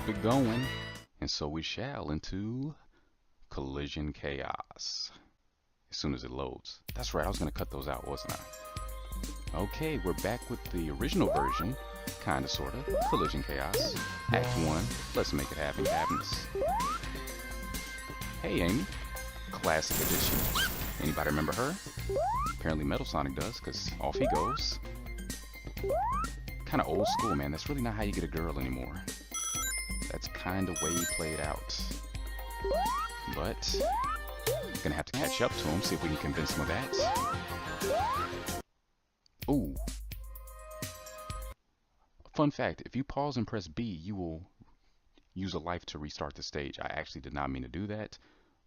keep it going. And so we shall into Collision Chaos. As soon as it loads. That's right, I was going to cut those out, wasn't I? Okay, we're back with the original version. Kinda, sorta. Collision Chaos. Act 1. Let's make it happen, cabinets. Hey, Amy. Classic edition. Anybody remember her? Apparently Metal Sonic does, because off he goes. Kinda old school, man. That's really not how you get a girl anymore. That's kinda way played out. But gonna have to catch up to him, see if we can convince him of that. Ooh. Fun fact, if you pause and press B, you will use a life to restart the stage. I actually did not mean to do that,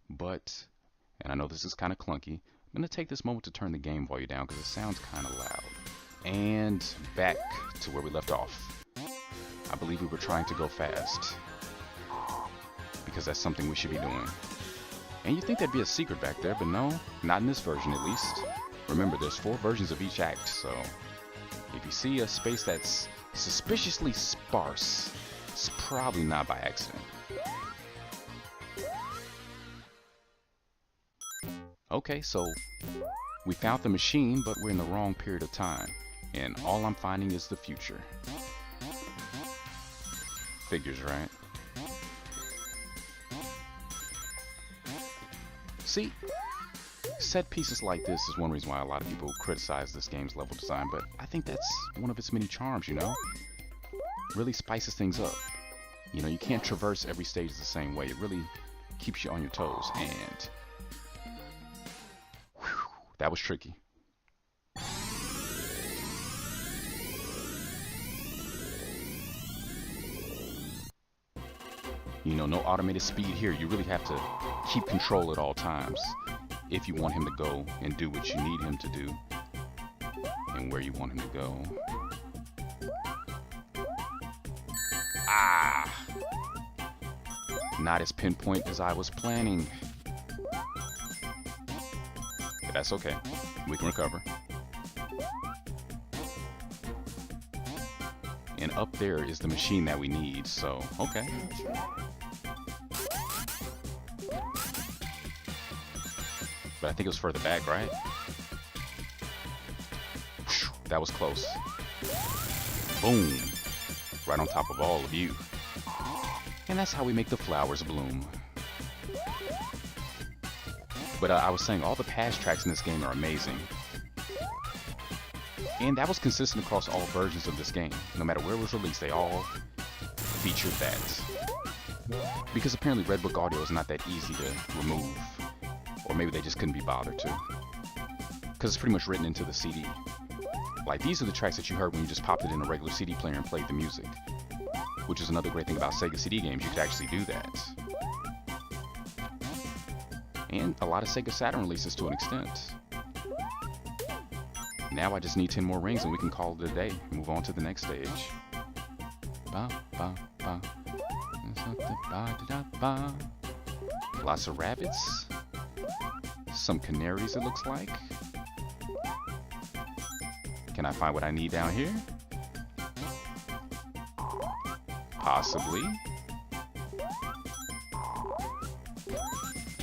but, and I know this is kind of clunky, I'm gonna take this moment to turn the game volume down because it sounds kind of loud. And back to where we left off. I believe we were trying to go fast, because that's something we should be doing. And you'd think there'd be a secret back there, but no, not in this version at least. Remember, there's 4 versions of each act, so if you see a space that's suspiciously sparse, it's probably not by accident. Okay, so we found the machine, but we're in the wrong period of time, and all I'm finding is the future. Figures, right? See, set pieces like this is one reason why a lot of people criticize this game's level design, but I think that's one of its many charms, you know? Really spices things up. You know, you can't traverse every stage the same way. It really keeps you on your toes, and whew, that was tricky. You know, no automated speed here. You really have to keep control at all times if you want him to go and do what you need him to do and where you want him to go. Ah! Not as pinpoint as I was planning. But that's okay. We can recover. And up there is the machine that we need, so okay. But I think it was further back, right? Whew, that was close. Boom. Right on top of all of you. And that's how we make the flowers bloom. But I was saying, all the past tracks in this game are amazing. And that was consistent across all versions of this game. No matter where it was released, they all featured that. Because apparently Red Book audio is not that easy to remove. Or maybe they just couldn't be bothered to. Because it's pretty much written into the CD. Like, these are the tracks that you heard when you just popped it in a regular CD player and played the music. Which is another great thing about Sega CD games, you could actually do that. And a lot of Sega Saturn releases to an extent. Now I just need 10 more rings and we can call it a day and move on to the next stage. Ba, ba, ba. Lots of rabbits. Some canaries, it looks like. Can I find what I need down here? Possibly.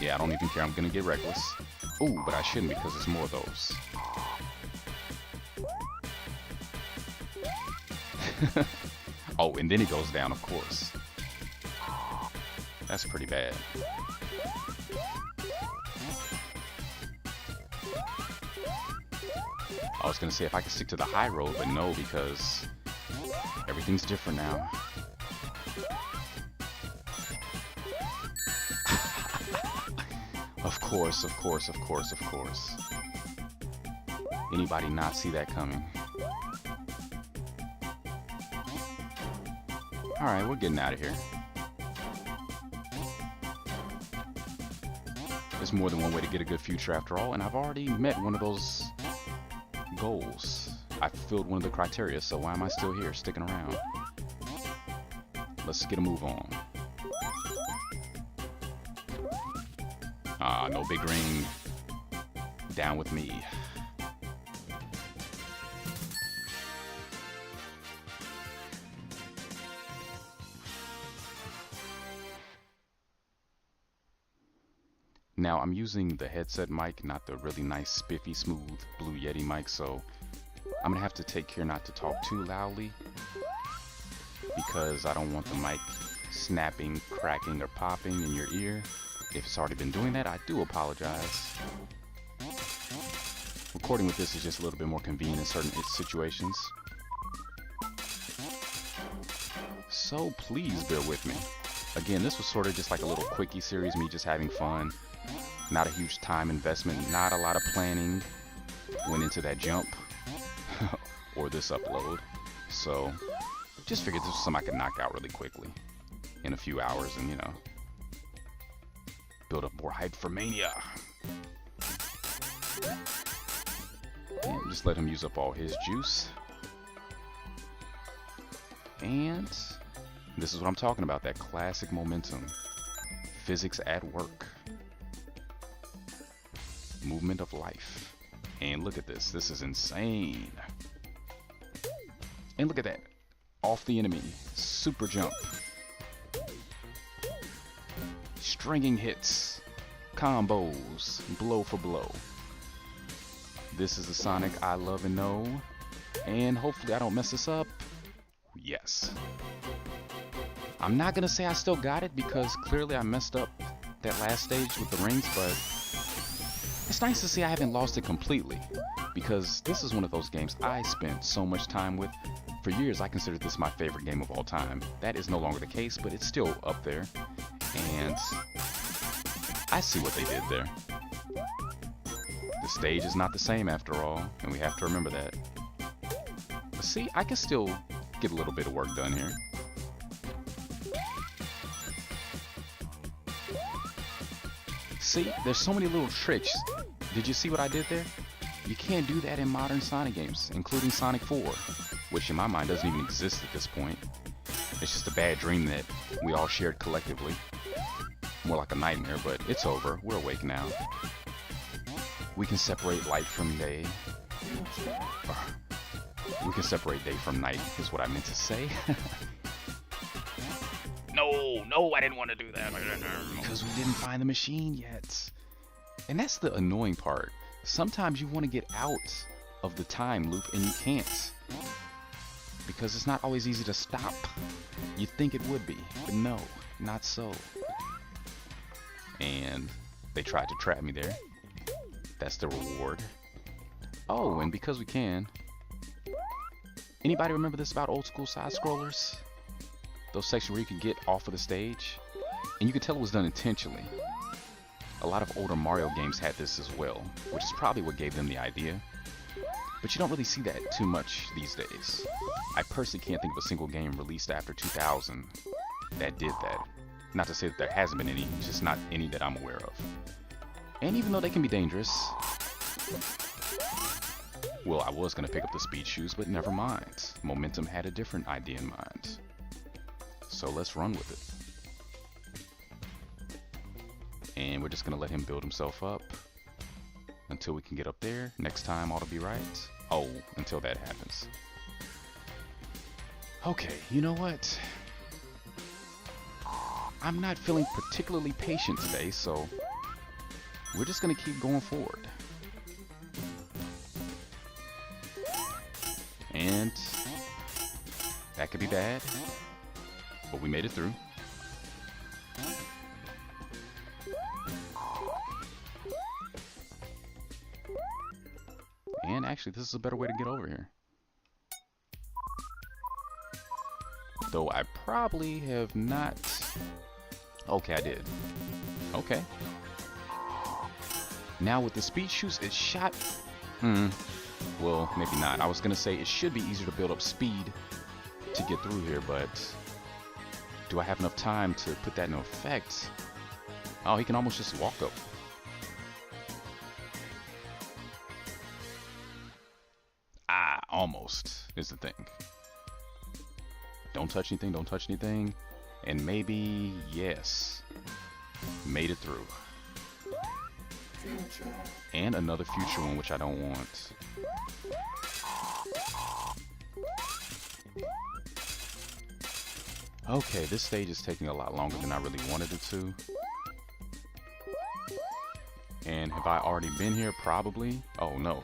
Yeah, I don't even care. I'm gonna get reckless. Ooh, but I shouldn't because there's more of those. Oh, and then it goes down, of course. That's pretty bad. I was gonna say if I could stick to the high road, but no, because everything's different now. Of course, of course, of course, of course. Anybody not see that coming? Alright, we're getting out of here. There's more than one way to get a good future after all, and I've already met one of those goals. I fulfilled one of the criteria, so why am I still here, sticking around? Let's get a move on. Ah, no big ring. Down with me. Now I'm using the headset mic, not the really nice, spiffy, smooth Blue Yeti mic, so I'm gonna have to take care not to talk too loudly because I don't want the mic snapping, cracking, or popping in your ear. If it's already been doing that, I do apologize. Recording with this is just a little bit more convenient in certain situations. So please bear with me. Again, this was sort of just like a little quickie series, me just having fun. Not a huge time investment, not a lot of planning went into that jump or this upload. So just figured this was something I could knock out really quickly in a few hours and, you know, build up more hype for Mania. And just let him use up all his juice. And this is what I'm talking about, that classic momentum. Physics at work. Movement of life. And look at this. This is insane. And look at that. Off the enemy. Super jump. Stringing hits. Combos. Blow for blow. This is the Sonic I love and know. And hopefully I don't mess this up. Yes. I'm not gonna say I still got it because clearly I messed up that last stage with the rings, but it's nice to see I haven't lost it completely because this is one of those games I spent so much time with. For years I considered this my favorite game of all time. That is no longer the case, but it's still up there. And I see what they did there. The stage is not the same after all, and we have to remember that. But see, I can still get a little bit of work done here. See, there's so many little tricks. Did you see what I did there? You can't do that in modern Sonic games, including Sonic 4, which in my mind doesn't even exist at this point. It's just a bad dream that we all shared collectively. More like a nightmare, but it's over. We're awake now. We can separate light from day. We can separate day from night, is what I meant to say. No, I didn't want to do that. Because we didn't find the machine yet. And that's the annoying part. Sometimes you want to get out of the time loop and you can't. Because it's not always easy to stop. You'd think it would be, but no, not so. And they tried to trap me there. That's the reward. Oh, and because we can. Anybody remember this about old school side scrollers? Those sections where you could get off of the stage? And you could tell it was done intentionally. A lot of older Mario games had this as well, which is probably what gave them the idea. But you don't really see that too much these days. I personally can't think of a single game released after 2000 that did that. Not to say that there hasn't been any, just not any that I'm aware of. And even though they can be dangerous, well, I was going to pick up the speed shoes, but never mind. Momentum had a different idea in mind. So let's run with it. And we're just going to let him build himself up until we can get up there. Next time ought to be right. Oh, until that happens. Okay, you know what? I'm not feeling particularly patient today, so we're just going to keep going forward. And that could be bad, but we made it through. And actually, this is a better way to get over here. Though I probably have not... Okay, I did. Okay. Now with the speed shoes, it's shot... Well, maybe not. I was going to say it should be easier to build up speed to get through here, but... Do I have enough time to put that into effect? Oh, he can almost just walk up. Almost is the thing. Don't touch anything, don't touch anything. And maybe, yes, made it through. And another future one, which I don't want. Okay, this stage is taking a lot longer than I really wanted it to. And have I already been here? Probably. Oh no.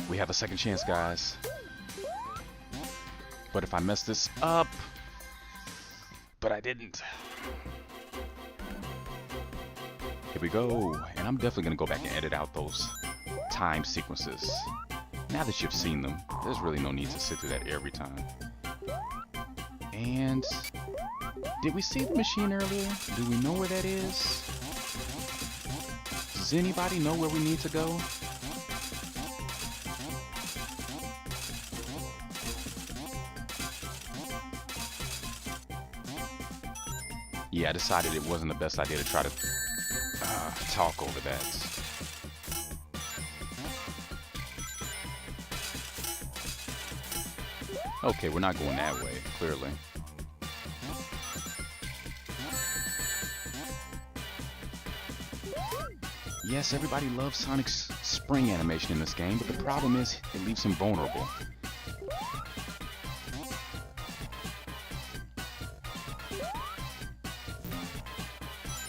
We have a second chance, guys. But if I mess this up... But I didn't. Here we go. And I'm definitely going to go back and edit out those time sequences. Now that you've seen them, there's really no need to sit through that every time. And... Did we see the machine earlier? Do we know where that is? Does anybody know where we need to go? Yeah, I decided it wasn't the best idea to try to talk over that. Okay, we're not going that way, clearly. Yes, everybody loves Sonic's spring animation in this game, but the problem is it leaves him vulnerable.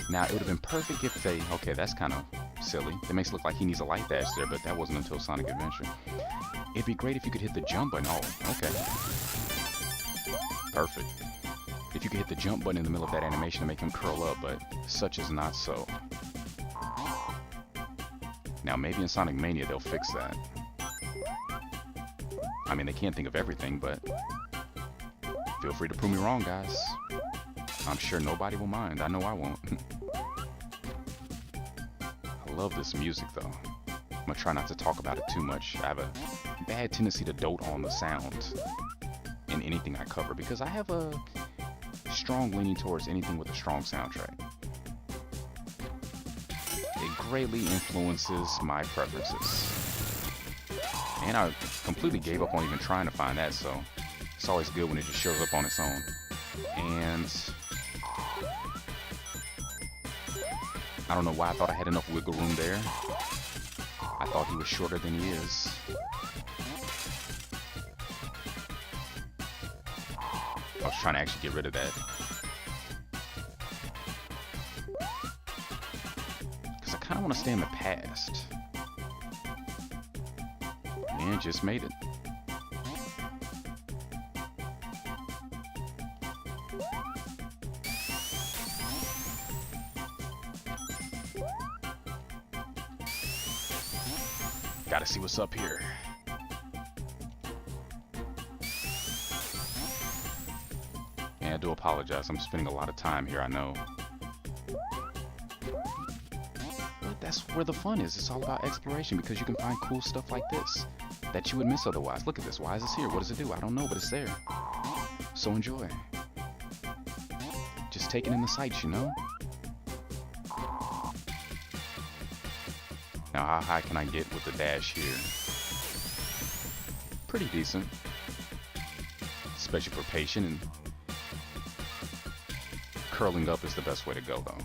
Now, it would have been perfect if they... Okay, that's kind of silly. It makes it look like he needs a light dash there, but that wasn't until Sonic Adventure. It'd be great if you could hit the jump button. Oh, okay. Perfect. If you could hit the jump button in the middle of that animation to make him curl up, but such is not so. Now, maybe in Sonic Mania they'll fix that. I mean, they can't think of everything, but feel free to prove me wrong, guys. I'm sure nobody will mind. I know I won't. I love this music, though. I'm gonna try not to talk about it too much. I have a bad tendency to dote on the sound in anything I cover because I have a strong leaning towards anything with a strong soundtrack. It greatly influences my preferences. And I completely gave up on even trying to find that, so it's always good when it just shows up on its own. And I don't know why I thought I had enough wiggle room there. I thought he was shorter than he is. I was trying to actually get rid of that. Because I kind of want to stay in the past. And just made it. Gotta see what's up here. And I do apologize. I'm spending a lot of time here, I know. But that's where the fun is. It's all about exploration because you can find cool stuff like this that you would miss otherwise. Look at this. Why is this here? What does it do? I don't know, but it's there. So enjoy. Just taking in the sights, you know? Now, how high can I get with the dash here? Pretty decent. Especially for patient, and curling up is the best way to go, though.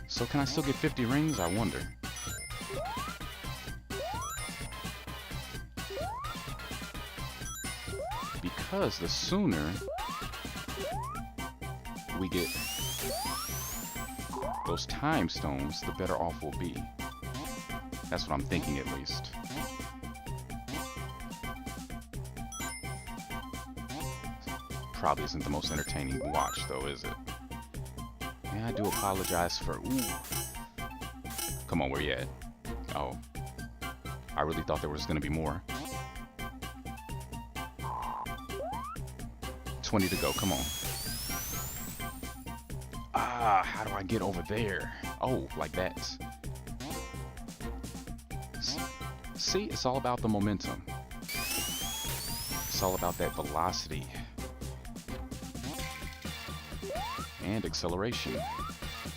So can I still get 50 rings? I wonder. Because the sooner we get those time stones, the better off we'll be. That's what I'm thinking, at least. Probably isn't the most entertaining watch, though, is it? Yeah, I do apologize for... Ooh. Come on, where you at? Oh. I really thought there was going to be more. 20 to go, come on. Ah, how do I get over there? Oh, like that. See, it's all about the momentum. It's all about that velocity. And acceleration.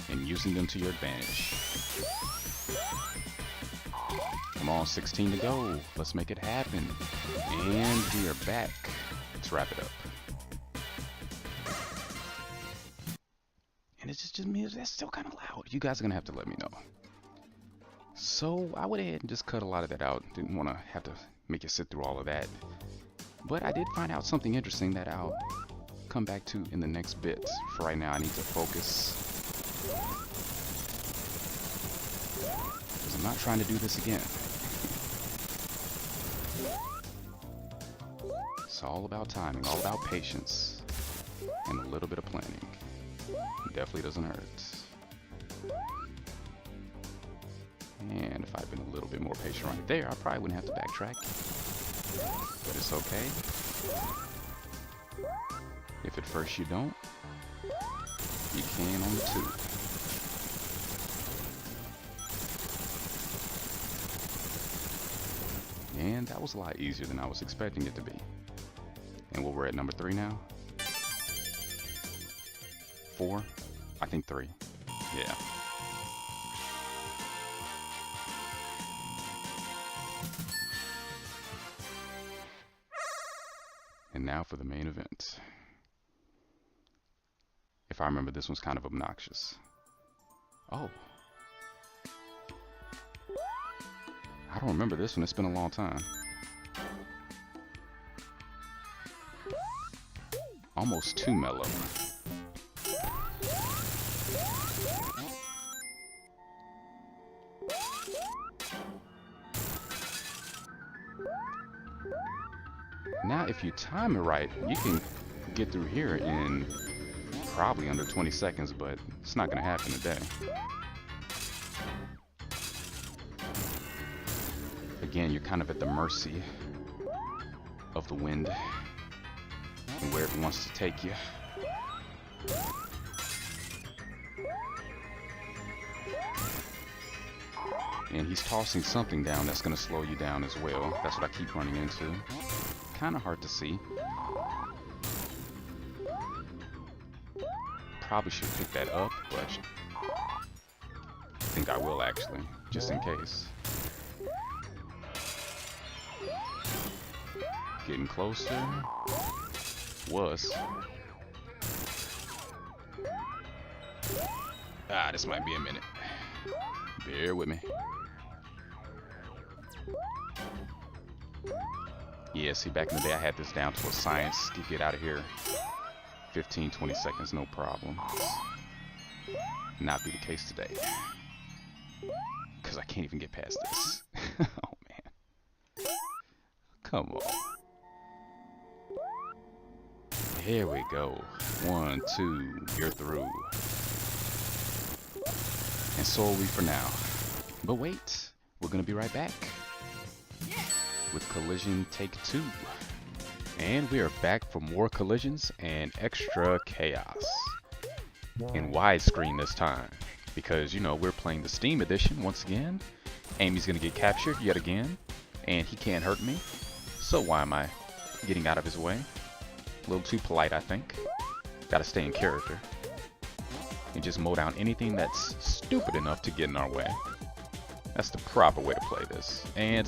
And using them to your advantage. Come on, 16 to go. Let's make it happen. And we are back. Let's wrap it up. And it's just me. That's still kind of loud. You guys are going to have to let me know. So I went ahead and just cut a lot of that out. Didn't want to have to make you sit through all of that. But I did find out something interesting that I'll come back to in the next bit. For right now, I need to focus. Because I'm not trying to do this again. It's all about timing, all about patience, and a little bit of planning. It definitely doesn't hurt. And if I'd been a little bit more patient right there, I probably wouldn't have to backtrack. But it's okay. If at first you don't, you can on the 2. And that was a lot easier than I was expecting it to be. And we're at number 3 now. 4? I think 3. Yeah. And now for the main event. If I remember, this one's kind of obnoxious. Oh. I don't remember this one. It's been a long time. Almost too mellow. Now, if you time it right, you can get through here in probably under 20 seconds, but it's not going to happen today. Again, you're kind of at the mercy of the wind and wherever it wants to take you. And he's tossing something down that's going to slow you down as well. That's what I keep running into. Kind of hard to see. Probably should pick that up, but I think I will actually, just in case. Getting closer. Was. Ah, this might be a minute. Bear with me. Yeah, see, back in the day I had this down to a science to get out of here. 15, 20 seconds, no problem. Not be the case today. Because I can't even get past this. Oh, man. Come on. Here we go. 1, 2, you're through. And so are we for now. But wait, we're going to be right back with Collision Take 2. And we are back for more collisions and extra chaos. In widescreen this time. Because, you know, we're playing the Steam edition once again. Amy's going to get captured yet again. And he can't hurt me. So why am I getting out of his way? A little too polite, I think. Gotta stay in character. And just mow down anything that's stupid enough to get in our way. That's the proper way to play this. And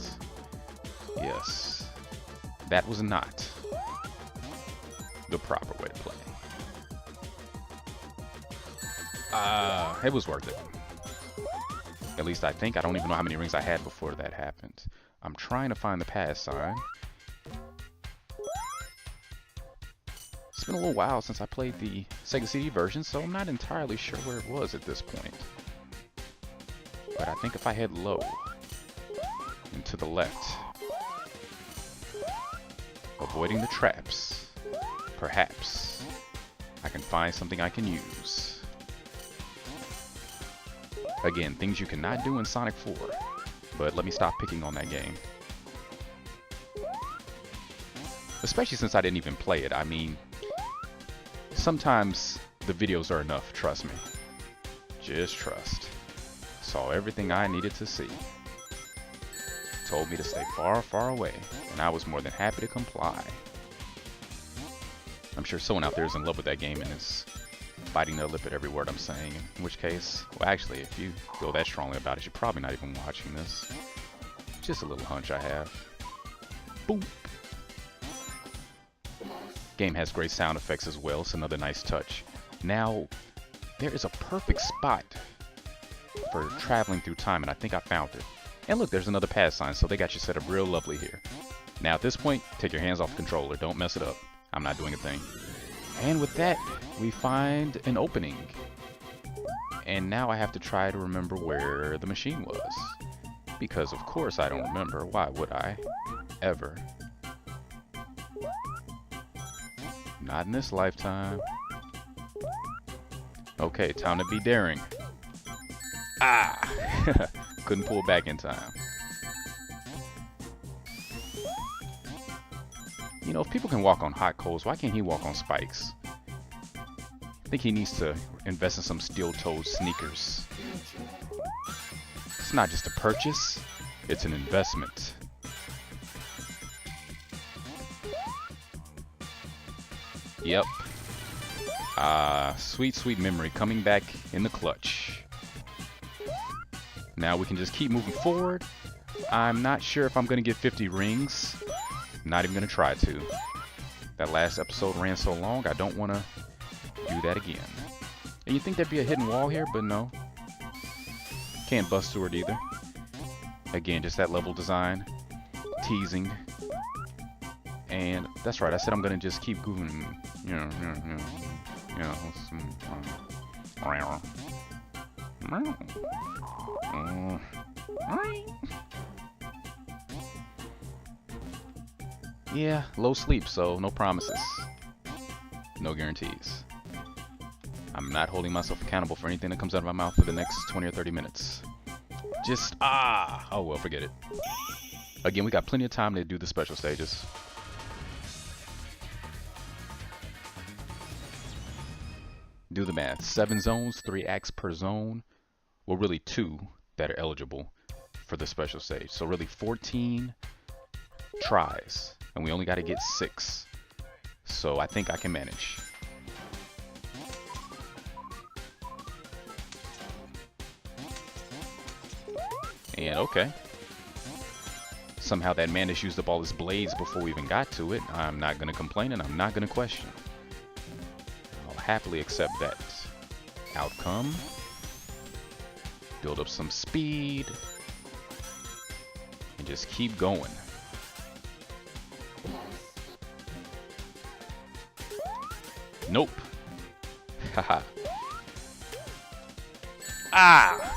yes, that was not the proper way to play. It was worth it. At least I think. I don't even know how many rings I had before that happened. I'm trying to find the pass sign. It's been a little while since I played the Sega CD version, so I'm not entirely sure where it was at this point. But I think if I head low and to the left, avoiding the traps, perhaps I can find something I can use. Again, things you cannot do in Sonic 4, but let me stop picking on that game. Especially since I didn't even play it. I mean, sometimes the videos are enough, trust me. Just trust. Saw everything I needed to see. Told me to stay far, far away, and I was more than happy to comply. I'm sure someone out there is in love with that game and is biting their lip at every word I'm saying, in which case, well actually, if you feel that strongly about it, you're probably not even watching this. Just a little hunch I have. Boom! Game has great sound effects as well, it's another nice touch. Now, there is a perfect spot for traveling through time, and I think I found it. And look, there's another pass sign, so they got you set up real lovely here. Now at this point, take your hands off the controller, don't mess it up. I'm not doing a thing. And with that, we find an opening. And now I have to try to remember where the machine was. Because of course I don't remember. Why would I? Ever. Not in this lifetime. Okay, time to be daring. Ah! Couldn't pull back in time. You know, if people can walk on hot coals, why can't he walk on spikes? I think he needs to invest in some steel-toed sneakers. It's not just a purchase, it's an investment. Yep. Sweet, sweet memory coming back in the clutch. Now we can just keep moving forward. I'm not sure if I'm going to get 50 rings. Not even going to try to. That last episode ran so long, I don't want to do that again. And you think there'd be a hidden wall here, but no. Can't bust through it either. Again, just that level design. Teasing. And that's right, I said I'm going to just keep goofing. Yeah, low sleep, so no promises. No guarantees. I'm not holding myself accountable for anything that comes out of my mouth for the next 20 or 30 minutes. Just, oh well, forget it. Again, we got plenty of time to do the special stages. Do the math. 7 zones, 3 acts per zone. Well, really 2 that are eligible for the special stage. So really 14 tries. And we only got to get 6. So I think I can manage. And okay. Somehow that man has used up all his blades before we even got to it. I'm not going to complain and I'm not going to question. I'll happily accept that outcome. Build up some speed. And just keep going. Nope. Haha. Ah!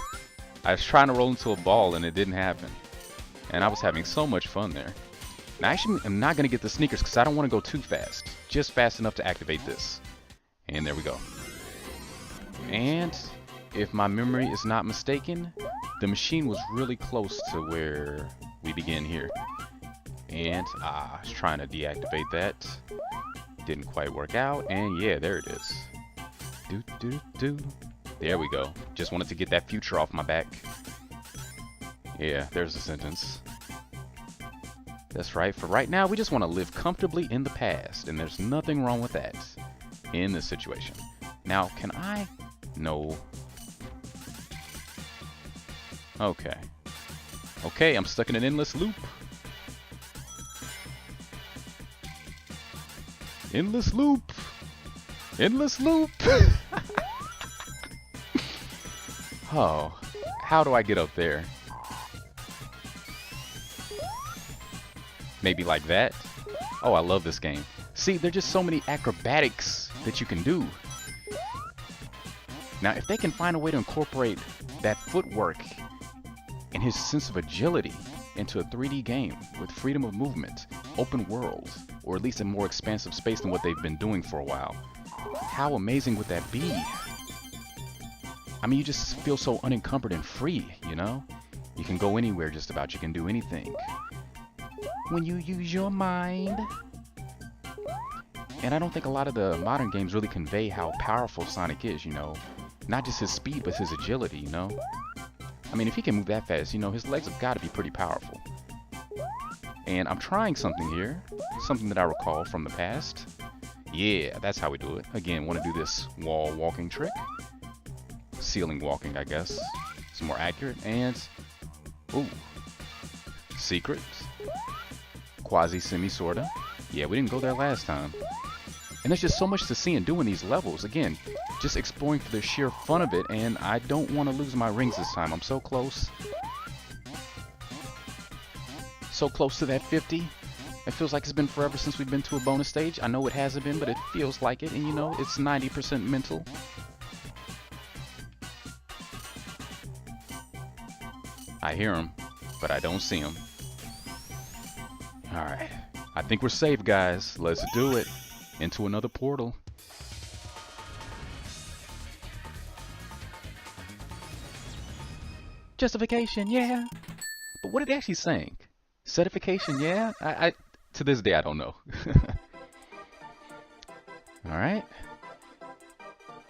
I was trying to roll into a ball and it didn't happen. And I was having so much fun there. Now, actually, I'm not going to get the sneakers because I don't want to go too fast. Just fast enough to activate this. And there we go. And if my memory is not mistaken, the machine was really close to where we begin here. And I was trying to deactivate that. Didn't quite work out. And yeah, there it is. There we go. Just wanted to get that future off my back. Yeah, there's the sentence. That's right. For right now, we just want to live comfortably in the past. And there's nothing wrong with that in this situation. Now, can I? No. Okay. Okay, I'm stuck in an endless loop. Endless loop. Endless loop. Oh, how do I get up there? Maybe like that? Oh, I love this game. See, there's just so many acrobatics that you can do. Now, if they can find a way to incorporate that footwork and his sense of agility into a 3D game with freedom of movement, open world, or at least a more expansive space than what they've been doing for a while, how amazing would that be? I mean, you just feel so unencumbered and free, you know? You can go anywhere just about, you can do anything. When you use your mind. And I don't think a lot of the modern games really convey how powerful Sonic is, you know? Not just his speed, but his agility, you know? I mean, if he can move that fast, you know, his legs have got to be pretty powerful. And I'm trying something here. Something that I recall from the past. Yeah, that's how we do it. Again, want to do this wall walking trick. Ceiling walking, I guess. It's more accurate. And, ooh, secret. Quasi-semi, sorta. Yeah, we didn't go there last time. And there's just so much to see and do in these levels. Again, just exploring for the sheer fun of it. And I don't want to lose my rings this time. I'm so close. So close to that 50. It feels like it's been forever since we've been to a bonus stage. I know it hasn't been, but it feels like it. And you know, it's 90% mental. I hear him, but I don't see him. Alright. I think we're safe, guys. Let's do it. Into another portal. Justification, yeah. But what are they actually saying? Certification, yeah? I to this day, I don't know. Alright.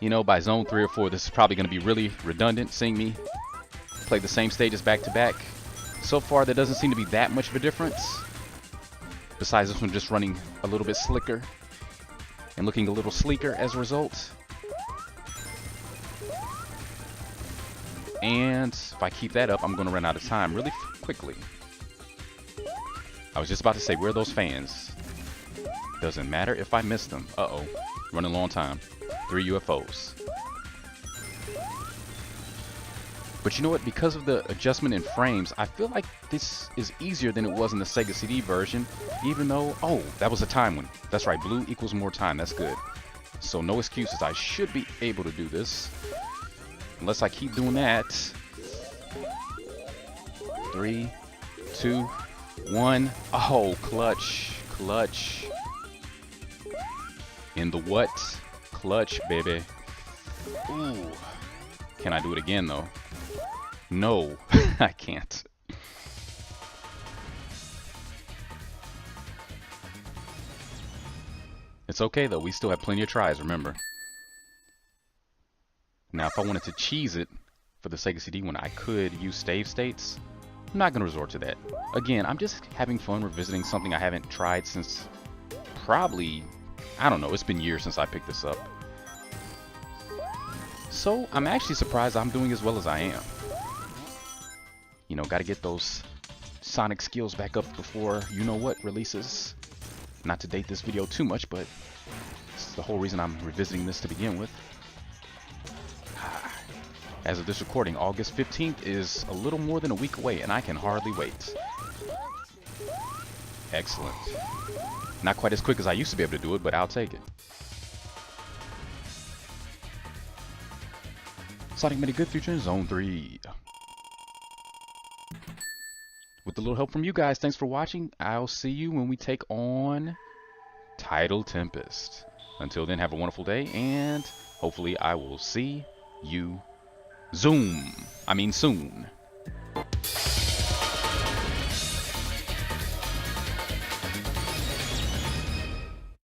You know, by zone 3 or 4, this is probably going to be really redundant, seeing me play the same stages back to back. So far, there doesn't seem to be that much of a difference. Besides this one just running a little bit slicker and looking a little sleeker as a result. And if I keep that up, I'm going to run out of time really quickly. I was just about to say, where are those fans? Doesn't matter if I miss them. Uh-oh. Running a long time. 3 UFOs. But you know what? Because of the adjustment in frames, I feel like this is easier than it was in the Sega CD version. Even though... Oh, that was a time one. That's right. Blue equals more time. That's good. So no excuses. I should be able to do this. Unless I keep doing that. 3, 2, 1. Oh, clutch. Clutch. In the what? Clutch, baby. Ooh. Can I do it again, though? No, I can't. It's okay, though. We still have plenty of tries, remember. Now, if I wanted to cheese it for the Sega CD one, I could use save states. I'm not going to resort to that. Again, I'm just having fun revisiting something I haven't tried since probably, I don't know, it's been years since I picked this up. So, I'm actually surprised I'm doing as well as I am. You know, gotta get those Sonic skills back up before you-know-what releases. Not to date this video too much, but it's the whole reason I'm revisiting this to begin with. As of this recording, August 15th is a little more than a week away, and I can hardly wait. Excellent. Not quite as quick as I used to be able to do it, but I'll take it. Sonic Mania Good Future in Zone 3. With a little help from you guys, thanks for watching. I'll see you when we take on Tidal Tempest. Until then, have a wonderful day, and hopefully I will see you soon.